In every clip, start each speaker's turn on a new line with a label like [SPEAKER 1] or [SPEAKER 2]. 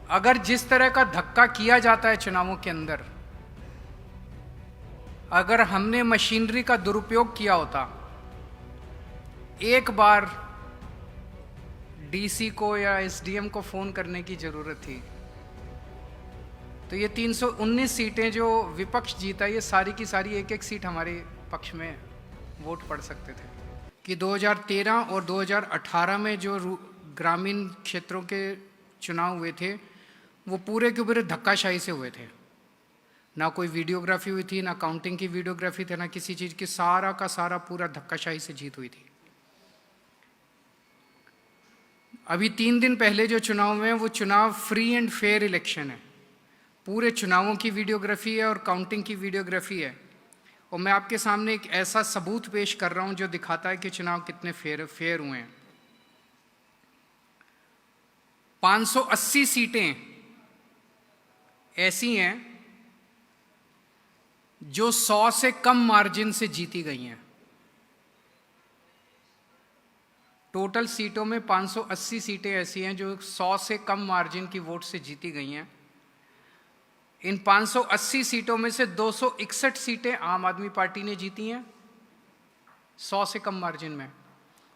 [SPEAKER 1] अगर जिस तरह का धक्का किया जाता है चुनावों के अंदर, अगर हमने मशीनरी का दुरुपयोग किया होता, एक बार डीसी को या एसडीएम को फोन करने की जरूरत थी, तो ये 319 सीटें जो विपक्ष जीता, ये सारी की सारी एक एक सीट हमारे पक्ष में वोट पड़ सकते थे। कि 2013 और 2018 में जो ग्रामीण क्षेत्रों के चुनाव हुए थे, वो पूरे के पूरे धक्काशाही से हुए थे। ना कोई वीडियोग्राफी हुई थी, ना काउंटिंग की वीडियोग्राफी थी, ना किसी चीज़ की, सारा का सारा पूरा धक्काशाही से जीत हुई थी। अभी 3 दिन पहले जो चुनाव हुए हैं, वो चुनाव फ्री एंड फेयर इलेक्शन है। पूरे चुनावों की वीडियोग्राफी है और काउंटिंग की वीडियोग्राफी है। और मैं आपके सामने एक ऐसा सबूत पेश कर रहा हूं जो दिखाता है कि चुनाव कितने फेयर हुए हैं। 580 सीटें ऐसी हैं जो 100 से कम मार्जिन से जीती गई हैं। टोटल सीटों में 580 सीटें ऐसी हैं जो 100 से कम मार्जिन की वोट से जीती गई हैं। इन 580 सीटों में से 261 सीटें आम आदमी पार्टी ने जीती हैं 100 से कम मार्जिन में,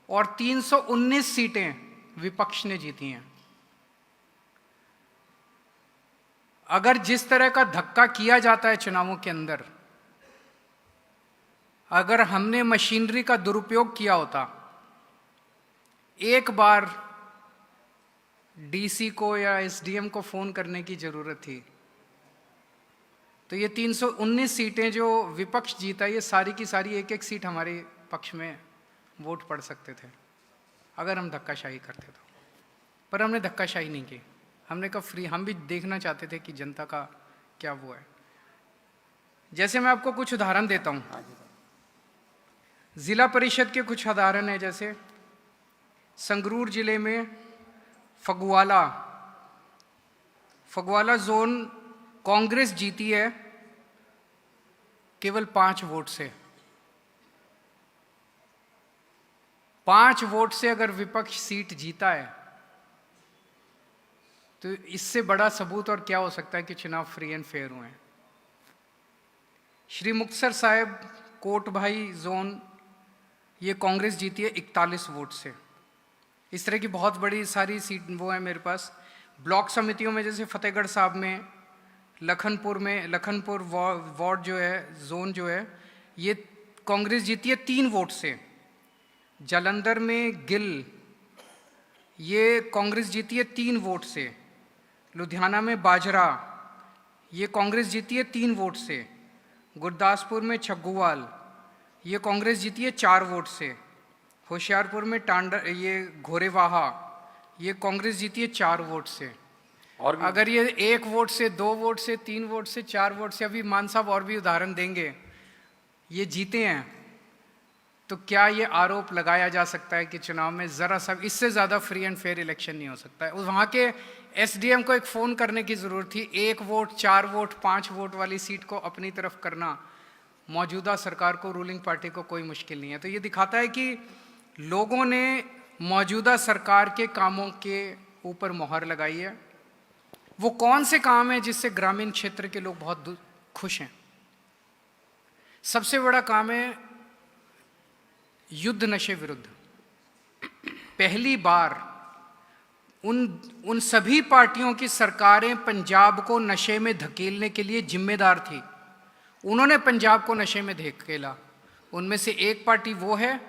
[SPEAKER 1] और 319 सीटें विपक्ष ने जीती हैं। अगर जिस तरह का धक्का किया जाता है चुनावों के अंदर, अगर हमने मशीनरी का दुरुपयोग किया होता, एक बार डीसी को या एसडीएम को फोन करने की जरूरत थी, तो ये 319 सीटें जो विपक्ष जीता, ये सारी की सारी एक एक सीट हमारे पक्ष में वोट पड़ सकते थे अगर हम धक्काशाही करते तो। पर हमने धक्काशाही नहीं की, हमने कहा फ्री। हम भी देखना चाहते थे कि जनता का क्या वो है। जैसे मैं आपको कुछ उदाहरण देता हूं, जिला परिषद के कुछ उदाहरण है। जैसे संगरूर जिले में फगवाला जोन कांग्रेस जीती है केवल 5 वोट से। 5 वोट से अगर विपक्ष सीट जीता है, तो इससे बड़ा सबूत और क्या हो सकता है कि चुनाव फ्री एंड फेयर हुए हैं। श्री मुक्तसर साहिब कोटभाई जोन, ये कांग्रेस जीती है 41 वोट से। इस तरह की बहुत बड़ी सारी सीट वो है मेरे पास। ब्लॉक समितियों में जैसे फतेहगढ़ साहब में, लखनपुर वार्ड जो है, जोन जो है, ये कांग्रेस जीती है 3 वोट से। जालंधर में गिल, ये कांग्रेस जीती है 3 वोट से। लुधियाना में बाजरा, ये कांग्रेस जीती है 3 वोट से। गुरदासपुर में छग्गुवाल, ये कांग्रेस जीती है 4 वोट से। होशियारपुर में ये घोरेवाहा, ये कांग्रेस जीती है 4 वोट से। और अगर ये 1 वोट से, 2 वोट से, 3 वोट से, 4 वोट से, अभी मान साहब और भी उदाहरण देंगे, ये जीते हैं, तो क्या ये आरोप लगाया जा सकता है कि चुनाव में जरा सा इससे ज्यादा फ्री एंड फेयर इलेक्शन नहीं हो सकता है? वहां के एसडीएम को एक फोन करने की जरूरत थी। 1 वोट, 4 वोट, 5 वोट वाली सीट को अपनी तरफ करना मौजूदा सरकार को, रूलिंग पार्टी को कोई मुश्किल नहीं है। तो ये दिखाता है कि लोगों ने मौजूदा सरकार के कामों के ऊपर मोहर लगाई है। वो कौन से काम है जिससे ग्रामीण क्षेत्र के लोग बहुत खुश हैं? सबसे बड़ा काम है युद्ध नशे विरुद्ध। पहली बार उन सभी पार्टियों की सरकारें पंजाब को नशे में धकेलने के लिए जिम्मेदार थी, उन्होंने पंजाब को नशे में धकेला। उनमें से एक पार्टी वो है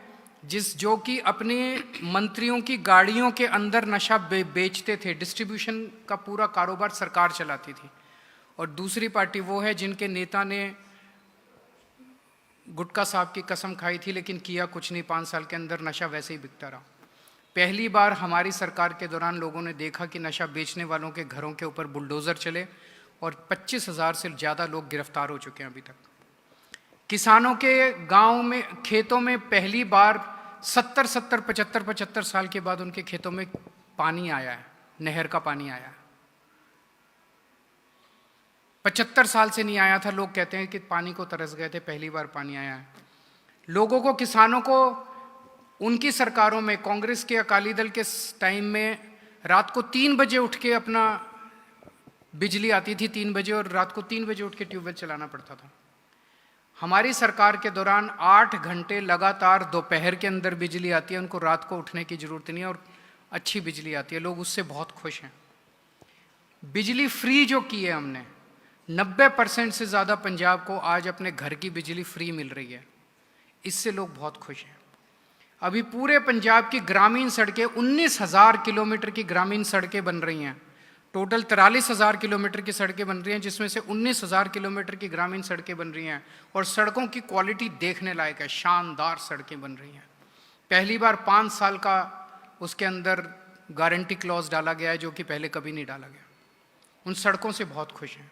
[SPEAKER 1] जो कि अपने मंत्रियों की गाड़ियों के अंदर नशा बेचते थे, डिस्ट्रीब्यूशन का पूरा कारोबार सरकार चलाती थी। और दूसरी पार्टी वो है जिनके नेता ने गुटखा साहब की कसम खाई थी, लेकिन किया कुछ नहीं, 5 साल के अंदर नशा वैसे ही बिकता रहा। पहली बार हमारी सरकार के दौरान लोगों ने देखा कि नशा बेचने वालों के घरों के ऊपर बुलडोज़र चले और 25,000 से ज़्यादा लोग गिरफ्तार हो चुके हैं अभी तक। किसानों के गांव में, खेतों में पहली बार 75 साल के बाद उनके खेतों में पानी आया है, नहर का पानी आया है। 75 साल से नहीं आया था। लोग कहते हैं कि पानी को तरस गए थे, पहली बार पानी आया है। लोगों को, किसानों को उनकी सरकारों में, कांग्रेस के, अकाली दल के टाइम में रात को 3 बजे उठ के अपना बिजली आती थी 3 बजे और रात को 3 बजे उठ के ट्यूबवेल चलाना पड़ता था। हमारी सरकार के दौरान 8 घंटे लगातार दोपहर के अंदर बिजली आती है, उनको रात को उठने की ज़रूरत नहीं है और अच्छी बिजली आती है, लोग उससे बहुत खुश हैं। बिजली फ्री जो की है हमने, 90% से ज़्यादा पंजाब को आज अपने घर की बिजली फ्री मिल रही है, इससे लोग बहुत खुश हैं। अभी पूरे पंजाब की ग्रामीण सड़कें 19,000 किलोमीटर की ग्रामीण सड़कें बन रही हैं, टोटल 43,000 किलोमीटर की सड़कें बन रही हैं, जिसमें से 19,000 किलोमीटर की ग्रामीण सड़कें बन रही हैं और सड़कों की क्वालिटी देखने लायक है, शानदार सड़कें बन रही हैं। पहली बार 5 साल का उसके अंदर गारंटी क्लॉज डाला गया है, जो कि पहले कभी नहीं डाला गया। उन सड़कों से बहुत खुश हैं।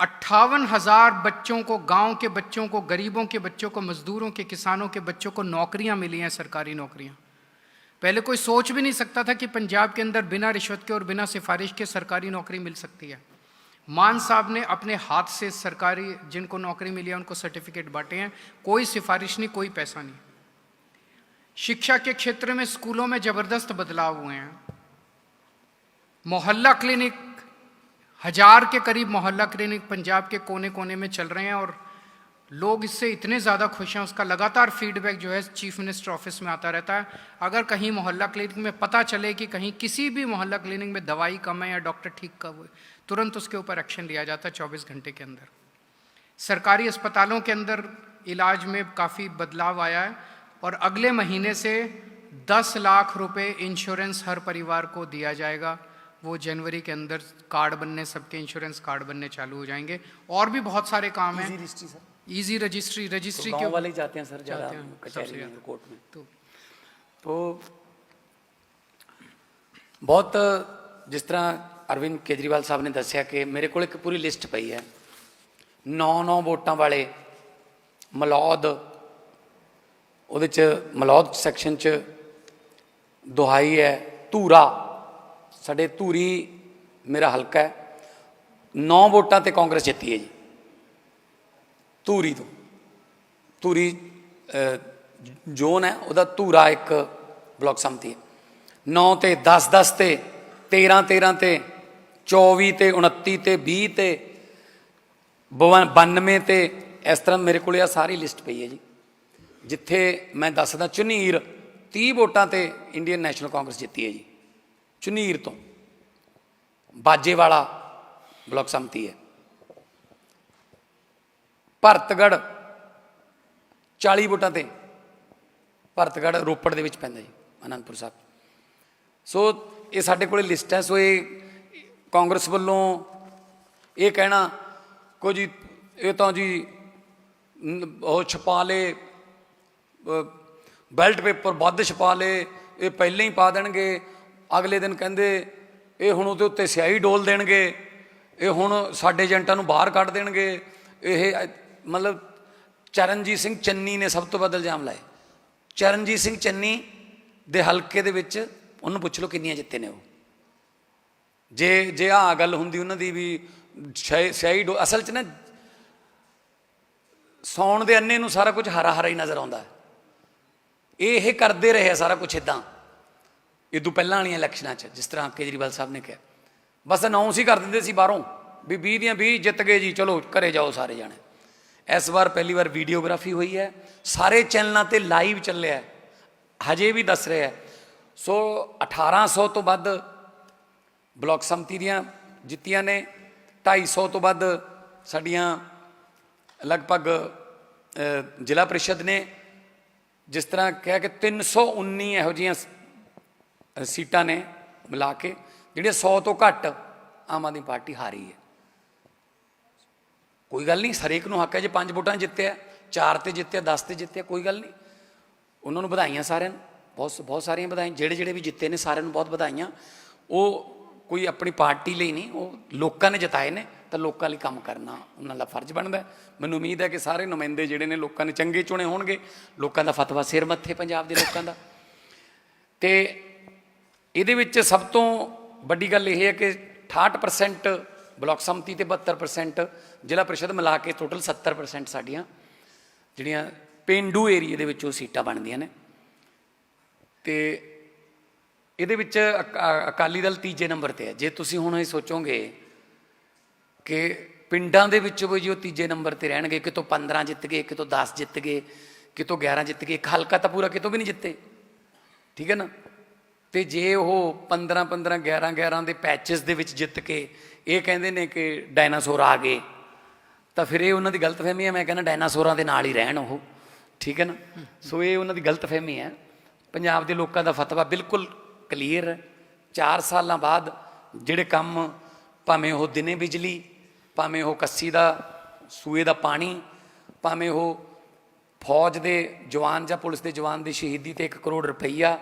[SPEAKER 1] 58,000 बच्चों को, गांव के बच्चों को, गरीबों के बच्चों को, मजदूरों के, किसानों के बच्चों को नौकरियां मिली हैं, सरकारी नौकरियां। पहले कोई सोच भी नहीं सकता था कि पंजाब के अंदर बिना रिश्वत के और बिना सिफारिश के सरकारी नौकरी मिल सकती है। मान साहब ने अपने हाथ से सरकारी जिनको नौकरी मिली है उनको सर्टिफिकेट बांटे हैं, कोई सिफारिश नहीं, कोई पैसा नहीं। शिक्षा के क्षेत्र में स्कूलों में जबरदस्त बदलाव हुए हैं। मोहल्ला क्लिनिक, 1000 के करीब मोहल्ला क्लिनिक पंजाब के कोने कोने में चल रहे हैं और लोग इससे इतने ज़्यादा खुश हैं। उसका लगातार फीडबैक जो है चीफ मिनिस्टर ऑफिस में आता रहता है। अगर कहीं मोहल्ला क्लिनिक में पता चले कि कहीं किसी भी मोहल्ला क्लिनिक में दवाई कम है या डॉक्टर ठीक कब हुए, तुरंत उसके ऊपर एक्शन लिया जाता है 24 घंटे के अंदर। सरकारी अस्पतालों के अंदर इलाज में काफ़ी बदलाव आया है और अगले महीने से 10 लाख रुपए इंश्योरेंस हर परिवार को दिया जाएगा। वो जनवरी के अंदर कार्ड बनने, सबके इंश्योरेंस कार्ड बनने चालू हो जाएंगे। और भी बहुत सारे काम हैं। इजी रजिस्ट्री
[SPEAKER 2] तो गाँव वाले जाते हैं सर, जाते हैं कचहरी में, कोर्ट में। तो बहुत जिस तरह अरविंद केजरीवाल साहब ने दसिया कि मेरे को एक पूरी लिस्ट पई है 9 वोटां वाले मलौद, ਉਹਦੇ ਚ ਮਲੌਦ ਸੈਕਸ਼ਨ ਚ ਦੁਹਾਈ ਹੈ ਧੂਰਾ, ਸਾਡੇ ਧੂਰੀ ਮੇਰਾ ਹਲਕਾ ਹੈ, 9 ਵੋਟਾਂ ਤੇ ਕਾਂਗਰਸ ਜਿੱਤੀ ਹੈ ਜੀ। ਧੂਰੀ ਤੋਂ, ਧੂਰੀ ਜ਼ੋਨ ਹੈ ਉਹਦਾ, ਧੂਰਾ ਇੱਕ ਬਲਾਕ ਸੰਮਤੀ ਹੈ। 9 ਤੇ 10 ਤੇ 13 ਤੇ 24 ਤੇ 29 ਤੇ 20 ਤੇ 92 ਤੇ ਇਸ ਤਰ੍ਹਾਂ ਮੇਰੇ ਕੋਲ ਆ ਸਾਰੀ ਲਿਸਟ ਪਈ ਹੈ ਜੀ। ਜਿੱਥੇ ਮੈਂ ਦੱਸਦਾ ਝੁਨੀਰ 30 ਵੋਟਾਂ ਤੇ ਇੰਡੀਅਨ ਨੈਸ਼ਨਲ ਕਾਂਗਰਸ ਜਿੱਤੀ ਹੈ ਜੀ। ਝੁਨੀਰ ਤੋਂ ਬਾਜੇਵਾਲਾ ਬਲਾਕ ਸੰਮਤੀ ਹੈ। ਭਰਤਗੜ੍ਹ 40 ਵੋਟਾਂ ਤੇ, ਭਰਤਗੜ੍ਹ ਰੋਪੜ ਦੇ ਵਿੱਚ ਪੈਂਦਾ ਜੀ, ਅਨੰਦਪੁਰ ਸਾਹਿਬ। ਸੋ ਇਹ ਸਾਡੇ ਕੋਲ ਲਿਸਟ ਹੈ। ਸੋ ਇਹ ਕਾਂਗਰਸ ਵੱਲੋਂ ਇਹ ਕਹਿਣਾ ਕੋ ਜੀ ਇਹ ਤਾਂ ਜੀ ਉਹ ਛਪਾ ਲਏ, ਬੈਲਟ ਪੇਪਰ ਵੱਧ ਛਪਾ ਲਏ, ਇਹ ਪਹਿਲਾਂ ਹੀ ਪਾ ਦੇਣਗੇ, ਅਗਲੇ ਦਿਨ ਕਹਿੰਦੇ ਇਹ ਹੁਣ ਉਹਦੇ ਉੱਤੇ ਸਿਆਹੀ ਡੋਲ ਦੇਣਗੇ, ਇਹ ਹੁਣ ਸਾਡੇ ਏਜੰਟਾਂ ਨੂੰ ਬਾਹਰ ਕੱਢ ਦੇਣਗੇ। ਇਹ ਮਤਲਬ ਚਰਨਜੀਤ ਸਿੰਘ ਚੰਨੀ ਨੇ ਸਭ ਤੋਂ ਵੱਧ ਇਲਜ਼ਾਮ ਲਾਏ। ਚਰਨਜੀਤ ਸਿੰਘ ਚੰਨੀ ਦੇ ਹਲਕੇ ਦੇ ਵਿੱਚ ਉਹਨੂੰ ਪੁੱਛ ਲਓ ਕਿੰਨੀਆਂ ਜਿੱਤੇ ਨੇ ਉਹ। ਜੇ ਆਹ ਗੱਲ ਹੁੰਦੀ ਉਹਨਾਂ ਦੀ ਵੀ ਸਿਆਹੀ ਡੋ, ਅਸਲ 'ਚ ਨਾ ਸੌਣ ਦੇ ਅੰਨੇ ਨੂੰ ਸਾਰਾ ਕੁਝ ਹਰਾ ਹਰਾ ਹੀ ਨਜ਼ਰ ਆਉਂਦਾ। ਇਹ ਕਰਦੇ ਰਹੇ ਸਾਰਾ ਕੁਛ ਇੱਦਾਂ ਇਦੋਂ ਪਹਿਲਾਂ ਵਾਲੀਆਂ ਇਲੈਕਸ਼ਨਾਂ 'ਚ, ਜਿਸ ਤਰ੍ਹਾਂ ਕੇਜਰੀਵਾਲ ਸਾਹਿਬ ਨੇ ਕਿਹਾ, ਬਸ ਅਨਾਊਂਸ ਹੀ ਕਰ ਦਿੰਦੇ ਸੀ ਬਾਹਰੋਂ ਵੀ 20 ਦੀਆਂ 20 ਜਿੱਤ ਗਏ ਜੀ, ਚਲੋ ਘਰੇ ਜਾਓ ਸਾਰੇ ਜਾਣੇ। ਇਸ ਵਾਰ ਪਹਿਲੀ ਵਾਰ ਵੀਡੀਓਗ੍ਰਾਫੀ ਹੋਈ ਹੈ, ਸਾਰੇ ਚੈਨਲਾਂ 'ਤੇ ਲਾਈਵ ਚੱਲਿਆ, ਹਜੇ ਵੀ ਦੱਸ ਰਿਹਾ। ਸੋ 1800 ਤੋਂ ਵੱਧ ਬਲਾਕ ਸੰਮਤੀ ਦੀਆਂ ਜਿੱਤੀਆਂ ਨੇ, 250 ਤੋਂ ਵੱਧ ਸਾਡੀਆਂ ਲਗਭਗ ਜ਼ਿਲ੍ਹਾ ਪ੍ਰੀਸ਼ਦ ਨੇ। ਜਿਸ ਤਰ੍ਹਾਂ ਕਿਹਾ ਕਿ 319 ਇਹੋ ਜਿਹੀਆਂ ਸੀਟਾਂ ਨੇ ਮਿਲਾ ਕੇ, ਜਿਹੜੀਆਂ 100 ਤੋਂ ਘੱਟ ਆਮ ਆਦਮੀ ਪਾਰਟੀ ਹਾਰੀ ਹੈ। ਕੋਈ ਗੱਲ ਨਹੀਂ, ਹਰੇਕ ਨੂੰ ਹੱਕ ਹੈ। ਜੇ 5 ਵੋਟਾਂ ਜਿੱਤਿਆ, 4 ਤੇ ਜਿੱਤਿਆ, 10 ਤੇ ਜਿੱਤਿਆ, ਕੋਈ ਗੱਲ ਨਹੀਂ। ਉਹਨਾਂ ਨੂੰ ਵਧਾਈਆਂ ਸਾਰਿਆਂ ਨੂੰ, ਬਹੁਤ ਸਾਰੀਆਂ ਵਧਾਈਆਂ। ਜਿਹੜੇ ਵੀ ਜਿੱਤੇ ਨੇ ਸਾਰਿਆਂ ਨੂੰ ਬਹੁਤ ਵਧਾਈਆਂ। ਉਹ ਕੋਈ ਆਪਣੀ ਪਾਰਟੀ ਲਈ ਨਹੀਂ, ਉਹ ਲੋਕਾਂ ਨੇ ਜਿਤਾਏ ਨੇ, ਤਾਂ ਲੋਕਾਂ ਲਈ ਕੰਮ ਕਰਨਾ ਉਹਨਾਂ ਦਾ ਫਰਜ਼ ਬਣਦਾ। ਮੈਨੂੰ ਉਮੀਦ ਹੈ ਕਿ ਸਾਰੇ ਨੁਮਾਇੰਦੇ ਜਿਹੜੇ ਨੇ ਲੋਕਾਂ ਨੇ ਚੰਗੇ ਚੁਣੇ ਹੋਣਗੇ। ਲੋਕਾਂ ਦਾ ਫਤਵਾ ਸਿਰ ਮੱਥੇ ਪੰਜਾਬ ਦੇ ਲੋਕਾਂ ਦਾ। ਅਤੇ ਇਹਦੇ ਵਿੱਚ ਸਭ ਤੋਂ ਵੱਡੀ ਗੱਲ ਇਹ ਹੈ ਕਿ 68% ਬਲਾਕ ਸੰਮਤੀ ਅਤੇ 72% ਜ਼ਿਲ੍ਹਾ ਪ੍ਰੀਸ਼ਦ ਮਿਲਾ ਕੇ ਟੋਟਲ 70% ਸਾਡੀਆਂ ਜਿਹੜੀਆਂ ਪੇਂਡੂ ਏਰੀਏ ਦੇ ਵਿੱਚ ਉਹ ਸੀਟਾਂ ਬਣਦੀਆਂ ਨੇ। ਅਤੇ ਇਹਦੇ ਵਿੱਚ ਅਕਾਲੀ ਦਲ ਤੀਜੇ ਨੰਬਰ 'ਤੇ ਹੈ। ਜੇ ਤੁਸੀਂ ਹੁਣ ਇਹ ਸੋਚੋਗੇ ਕਿ ਪਿੰਡਾਂ ਦੇ ਵਿੱਚੋਂ ਵੀ ਜੀ ਉਹ ਤੀਜੇ ਨੰਬਰ ਤੇ ਰਹਿਣਗੇ, ਕਿਤੋਂ 15 ਜਿੱਤ ਗਏ, ਕਿਤੋਂ 10 ਜਿੱਤ ਗਏ, ਕਿਤੋਂ 11 ਜਿੱਤ ਗਏ, ਇੱਕ ਹਲਕਾ ਤਾਂ ਪੂਰਾ ਕਿਤੋਂ ਵੀ ਨਹੀਂ ਜਿੱਤੇ, ਠੀਕ ਹੈ ਨਾ। ਤੇ ਜੇ ਉਹ 15 15 11 11 ਦੇ ਪੈਚਸ ਦੇ ਵਿੱਚ ਜਿੱਤ ਕੇ ਇਹ ਕਹਿੰਦੇ ਨੇ ਕਿ ਡਾਇਨਾਸੌਰ ਆ ਗਏ, ਤਾਂ ਫਿਰ ਇਹ ਉਹਨਾਂ ਦੀ ਗਲਤਫਹਿਮੀ ਹੈ। ਮੈਂ ਕਹਿੰਦਾ ਡਾਇਨਾਸੌਰਾਂ ਦੇ ਨਾਲ ਹੀ ਰਹਿਣ ਉਹ, ਠੀਕ ਹੈ ਨਾ। ਸੋ ਇਹ ਉਹਨਾਂ ਦੀ ਗਲਤਫਹਿਮੀ ਹੈ। ਪੰਜਾਬ ਦੇ ਲੋਕਾਂ ਦਾ ਫਤਵਾ ਬਿਲਕੁਲ ਕਲੀਅਰ ਹੈ। 4 ਸਾਲਾਂ ਬਾਅਦ ਜਿਹੜੇ ਕੰਮ, ਭਾਵੇਂ ਉਹ ਦਿਨੇ ਬਿਜਲੀ, ਭਾਵੇਂ ਉਹ ਕੱਸੀ ਦਾ ਸੂਏ ਦਾ ਪਾਣੀ, ਭਾਵੇਂ ਉਹ ਫੌਜ ਦੇ ਜਵਾਨ ਜਾਂ ਪੁਲਿਸ ਦੇ ਜਵਾਨ ਦੀ ਸ਼ਹੀਦੀ 'ਤੇ 1 ਕਰੋੜ ਰੁਪਈਆ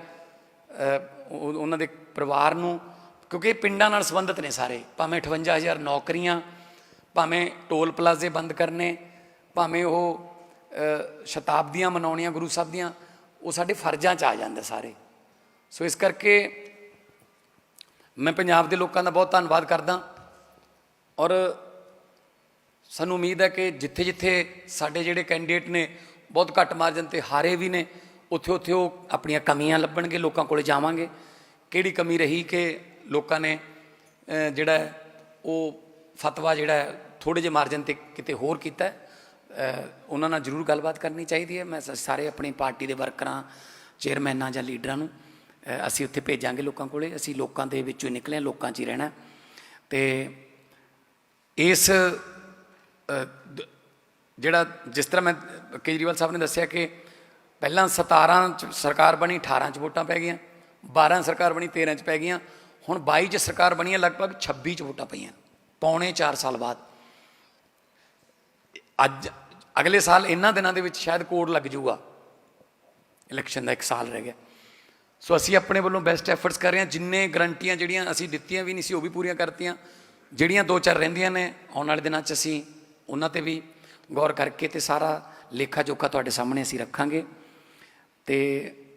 [SPEAKER 2] ਉਹਨਾਂ ਦੇ ਪਰਿਵਾਰ ਨੂੰ, ਕਿਉਂਕਿ ਇਹ ਪਿੰਡਾਂ ਨਾਲ ਸੰਬੰਧਿਤ ਨੇ ਸਾਰੇ, ਭਾਵੇਂ 58,000 ਨੌਕਰੀਆਂ, ਭਾਵੇਂ ਟੋਲ ਪਲਾਜ਼ੇ ਬੰਦ ਕਰਨੇ, ਭਾਵੇਂ ਉਹ ਸ਼ਤਾਬਦੀਆਂ ਮਨਾਉਣੀਆਂ ਗੁਰੂ ਸਾਹਿਬ ਦੀਆਂ, ਉਹ ਸਾਡੇ ਫਰਜ਼ਾਂ 'ਚ ਆ ਜਾਂਦੇ ਸਾਰੇ। ਸੋ ਇਸ ਕਰਕੇ ਮੈਂ ਪੰਜਾਬ ਦੇ ਲੋਕਾਂ ਦਾ ਬਹੁਤ ਧੰਨਵਾਦ ਕਰਦਾ, ਔਰ ਸਾਨੂੰ ਉਮੀਦ ਹੈ ਕਿ ਜਿੱਥੇ ਜਿੱਥੇ ਸਾਡੇ ਜਿਹੜੇ ਕੈਂਡੀਡੇਟ ਨੇ ਬਹੁਤ ਘੱਟ ਮਾਰਜਨ 'ਤੇ ਹਾਰੇ ਵੀ ਨੇ, ਉੱਥੇ ਉੱਥੇ ਉਹ ਆਪਣੀਆਂ ਕਮੀਆਂ ਲੱਭਣਗੇ, ਲੋਕਾਂ ਕੋਲ ਜਾਵਾਂਗੇ, ਕਿਹੜੀ ਕਮੀ ਰਹੀ ਕਿ ਲੋਕਾਂ ਨੇ ਜਿਹੜਾ ਉਹ ਫਤਵਾ ਜਿਹੜਾ ਥੋੜ੍ਹੇ ਜਿਹੇ ਮਾਰਜਨ 'ਤੇ ਕਿਤੇ ਹੋਰ ਕੀਤਾ, ਉਹਨਾਂ ਨਾਲ ਜ਼ਰੂਰ ਗੱਲਬਾਤ ਕਰਨੀ ਚਾਹੀਦੀ ਹੈ। ਮੈਂ ਸਾਰੇ ਆਪਣੀ ਪਾਰਟੀ ਦੇ ਵਰਕਰਾਂ, ਚੇਅਰਮੈਨਾਂ ਜਾਂ ਲੀਡਰਾਂ ਨੂੰ ਅਸੀਂ ਉੱਥੇ ਭੇਜਾਂਗੇ ਲੋਕਾਂ ਕੋਲੇ। ਅਸੀਂ ਲੋਕਾਂ ਦੇ ਵਿੱਚੋਂ ਨਿਕਲੇ, ਲੋਕਾਂ 'ਚ ਹੀ ਰਹਿਣਾ। ਅਤੇ ਇਸ ਜਿਹੜਾ ਜਿਸ ਤਰ੍ਹਾਂ ਮੈਂ ਕੇਜਰੀਵਾਲ ਸਾਹਿਬ ਨੇ ਦੱਸਿਆ ਕਿ ਪਹਿਲਾਂ 17 'ਚ ਸਰਕਾਰ ਬਣੀ, 18 'ਚ ਵੋਟਾਂ ਪੈ ਗਈਆਂ, 12 ਸਰਕਾਰ ਬਣੀ, 13 'ਚ ਪੈ ਗਈਆਂ, ਹੁਣ 22 'ਚ ਸਰਕਾਰ ਬਣੀ ਹੈ, ਲਗਭਗ 26 'ਚ ਵੋਟਾਂ ਪਈਆਂ, ਪੌਣੇ 4 ਸਾਲ ਬਾਅਦ। ਅੱਜ ਅਗਲੇ ਸਾਲ ਇਹਨਾਂ ਦਿਨਾਂ ਦੇ ਵਿੱਚ ਸ਼ਾਇਦ ਕੋਡ ਲੱਗ ਜਾਊਗਾ, ਇਲੈਕਸ਼ਨ ਦਾ 1 ਸਾਲ ਰਹਿ ਗਿਆ। ਸੋ ਅਸੀਂ ਆਪਣੇ ਵੱਲੋਂ ਬੈਸਟ ਐਫਰਟਸ ਕਰ ਰਹੇ ਹਾਂ। ਜਿੰਨੇ ਗਰੰਟੀਆਂ ਜਿਹੜੀਆਂ ਅਸੀਂ ਦਿੱਤੀਆਂ ਵੀ ਨਹੀਂ ਸੀ ਉਹ ਵੀ ਪੂਰੀਆਂ ਕਰਤੀਆਂ, ਜਿਹੜੀਆਂ 2-4 ਰਹਿੰਦੀਆਂ ਨੇ ਆਉਣ ਵਾਲੇ ਦਿਨਾਂ 'ਚ ਅਸੀਂ ਉਹਨਾਂ 'ਤੇ ਵੀ ਗੌਰ ਕਰਕੇ ਤੇ ਸਾਰਾ ਲੇਖਾ ਜੋਖਾ ਤੁਹਾਡੇ ਸਾਹਮਣੇ ਅਸੀਂ ਰੱਖਾਂਗੇ। ਅਤੇ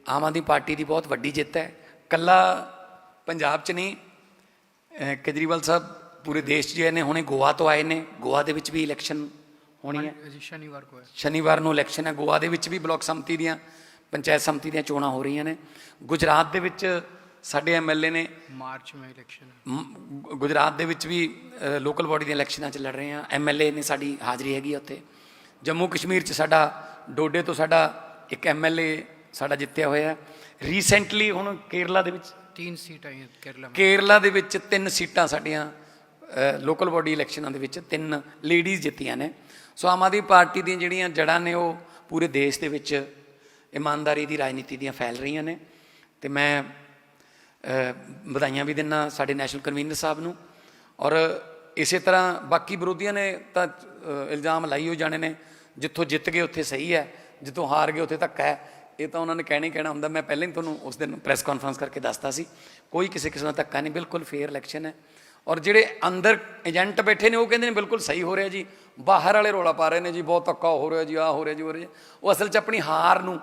[SPEAKER 2] ਆਮ ਆਦਮੀ ਪਾਰਟੀ ਦੀ ਬਹੁਤ ਵੱਡੀ ਜਿੱਤ ਹੈ, ਇਕੱਲਾ ਪੰਜਾਬ 'ਚ ਨਹੀਂ। ਕੇਜਰੀਵਾਲ ਸਾਹਿਬ ਪੂਰੇ ਦੇਸ਼ 'ਚ ਆਏ ਨੇ, ਹੁਣੇ ਗੋਆ ਤੋਂ ਆਏ ਨੇ, ਗੋਆ ਦੇ ਵਿੱਚ ਵੀ ਇਲੈਕਸ਼ਨ ਹੋਣੀ ਹੈ, ਸ਼ਨੀਵਾਰ ਨੂੰ ਇਲੈਕਸ਼ਨ ਹੈ। ਗੋਆ ਦੇ ਵਿੱਚ ਵੀ ਬਲਾਕ ਸੰਮਤੀ ਦੀਆਂ, ਪੰਚਾਇਤ ਸੰਮਤੀ ਦੀਆਂ ਚੋਣਾਂ ਹੋ ਰਹੀਆਂ ਨੇ। ਗੁਜਰਾਤ ਦੇ ਵਿੱਚ ਸਾਡੇ MLA ਨੇ,
[SPEAKER 1] ਮਾਰਚ ਵਿੱਚ ਇਲੈਕਸ਼ਨ,
[SPEAKER 2] ਗੁਜਰਾਤ ਦੇ ਵਿੱਚ ਵੀ ਲੋਕਲ ਬਾਡੀ ਦੀਆਂ ਇਲੈਕਸ਼ਨਾਂ 'ਚ ਲੜ ਰਹੇ ਹਾਂ। MLA ਨੇ, ਸਾਡੀ ਹਾਜ਼ਰੀ ਹੈਗੀ ਆ ਉੱਥੇ। ਜੰਮੂ ਕਸ਼ਮੀਰ 'ਚ ਸਾਡਾ ਡੋਡੇ ਤੋਂ ਸਾਡਾ ਇੱਕ MLA ਸਾਡਾ ਜਿੱਤਿਆ ਹੋਇਆ। ਰੀਸੈਂਟਲੀ ਹੁਣ ਕੇਰਲਾ ਦੇ ਵਿੱਚ
[SPEAKER 1] 3 ਸੀਟਾਂ,
[SPEAKER 2] ਕੇਰਲਾ ਦੇ ਵਿੱਚ 3 ਸੀਟਾਂ ਸਾਡੀਆਂ ਲੋਕਲ ਬਾਡੀ ਇਲੈਕਸ਼ਨਾਂ ਦੇ ਵਿੱਚ 3 ਲੇਡੀਜ਼ ਜਿੱਤੀਆਂ ਨੇ। ਸੋ ਆਮ ਆਦਮੀ ਪਾਰਟੀ ਦੀਆਂ ਜਿਹੜੀਆਂ ਜੜ੍ਹਾਂ ਨੇ ਉਹ ਪੂਰੇ ਦੇਸ਼ ਦੇ ਵਿੱਚ ਇਮਾਨਦਾਰੀ ਦੀ ਰਾਜਨੀਤੀ ਦੀਆਂ ਫੈਲ ਰਹੀਆਂ ਨੇ। ਅਤੇ ਮੈਂ ਵਧਾਈਆਂ ਵੀ ਦਿੰਦਾ ਸਾਡੇ ਨੈਸ਼ਨਲ ਕਨਵੀਨਰ ਸਾਹਿਬ ਨੂੰ। ਔਰ ਇਸੇ ਤਰ੍ਹਾਂ ਬਾਕੀ ਵਿਰੋਧੀਆਂ ਨੇ ਤਾਂ ਇਲਜ਼ਾਮ ਲਾਈ ਹੋ ਜਾਣੇ ਨੇ, ਜਿੱਥੋਂ ਜਿੱਤ ਗਏ ਉੱਥੇ ਸਹੀ ਹੈ, ਜਿੱਥੋਂ ਹਾਰ ਗਏ ਉੱਥੇ ਧੱਕਾ ਹੈ। ਇਹ ਤਾਂ ਉਹਨਾਂ ਨੇ ਕਹਿਣਾ ਹੁੰਦਾ। ਮੈਂ ਪਹਿਲਾਂ ਹੀ ਤੁਹਾਨੂੰ ਉਸ ਦਿਨ ਪ੍ਰੈਸ ਕਾਨਫਰੰਸ ਕਰਕੇ ਦੱਸਤਾ ਸੀ, ਕੋਈ ਕਿਸੇ ਕਿਸਮ ਦਾ ਧੱਕਾ ਨਹੀਂ, ਬਿਲਕੁਲ ਫੇਅਰ ਇਲੈਕਸ਼ਨ ਹੈ। ਔਰ ਜਿਹੜੇ ਅੰਦਰ ਏਜੰਟ ਬੈਠੇ ਨੇ ਉਹ ਕਹਿੰਦੇ ਨੇ ਬਿਲਕੁਲ ਸਹੀ ਹੋ ਰਿਹਾ ਜੀ, ਬਾਹਰ ਵਾਲੇ ਰੌਲਾ ਪਾ ਰਹੇ ਨੇ ਜੀ, ਬਹੁਤ ਧੱਕਾ ਹੋ ਰਿਹਾ ਜੀ, ਆਹ ਹੋ ਰਿਹਾ ਜੀ, ਹੋ ਰਿਹਾ ਜੀ। ਉਹ ਅਸਲ 'ਚ ਆਪਣੀ ਹਾਰ ਨੂੰ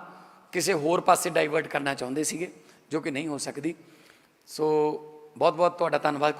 [SPEAKER 2] ਕਿਸੇ ਹੋਰ ਪਾਸੇ ਡਾਈਵਰਟ ਕਰਨਾ ਚਾਹੁੰਦੇ ਸੀਗੇ, ਜੋ ਕਿ ਨਹੀਂ ਹੋ ਸਕਦੀ। ਸੋ ਬਹੁਤ ਬਹੁਤ ਤੁਹਾਡਾ ਧੰਨਵਾਦ।